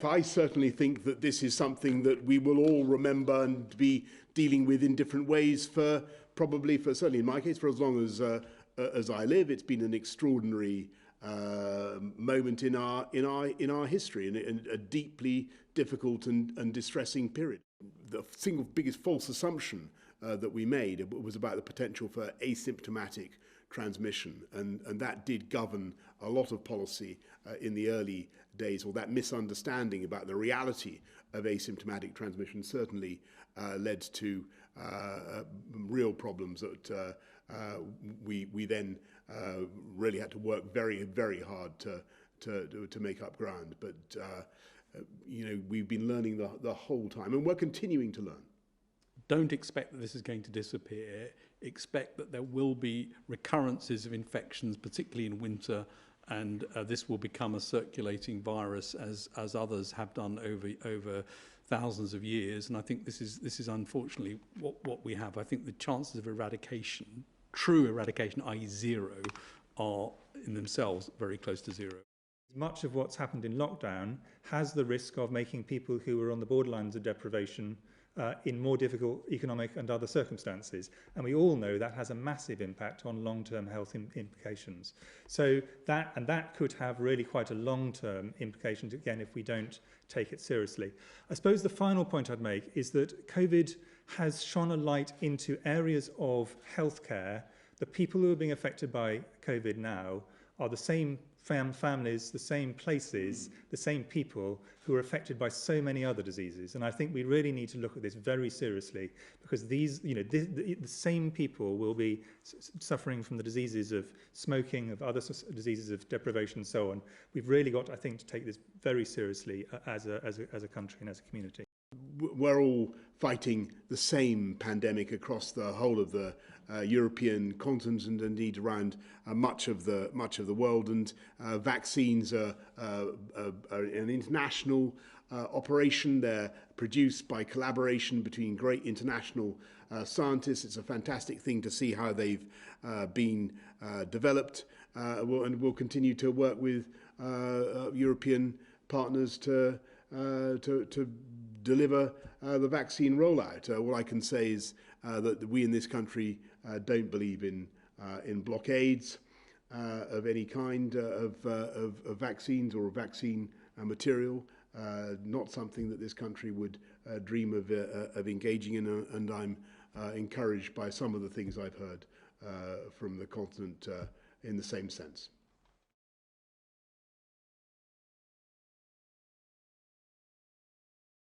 I certainly think that this is something that we will all remember and be dealing with in different ways for certainly in my case, for as long as I live. It's been an extraordinary moment in our history, and a deeply difficult and distressing period. The single biggest false assumption that we made was about the potential for asymptomatic transmission, and that did govern a lot of policy in the early days, or that misunderstanding about the reality of asymptomatic transmission certainly led to real problems that we then really had to work very, very hard to make up ground. But we've been learning the whole time, and we're continuing to learn. Don't expect that this is going to disappear. Expect that there will be recurrences of infections, particularly in winter, and this will become a circulating virus as others have done over thousands of years. And I think this is unfortunately what we have. I think the chances of eradication, true eradication, i.e. zero, are in themselves very close to zero. Much of what's happened in lockdown has the risk of making people who are on the borderlines of deprivation in more difficult economic and other circumstances. And we all know that has a massive impact on long-term health implications. So that could have really quite a long-term implications, again, if we don't take it seriously. I suppose the final point I'd make is that COVID has shone a light into areas of healthcare. The people who are being affected by COVID now are the same families, the same places, the same people who are affected by so many other diseases. And I think we really need to look at this very seriously, because these, the same people will be suffering from the diseases of smoking, of other diseases of deprivation and so on. We've really got, I think, to take this very seriously as a country and as a community. We're all fighting the same pandemic across the whole of the European continent, and indeed around much of the world. And vaccines are an international operation. They're produced by collaboration between great international scientists. It's a fantastic thing to see how they've been developed, and we'll continue to work with European partners to deliver the vaccine rollout. All I can say is that we in this country don't believe in blockades of any kind of vaccines or vaccine material. Not something that this country would dream of engaging in, and I'm encouraged by some of the things I've heard from the continent in the same sense.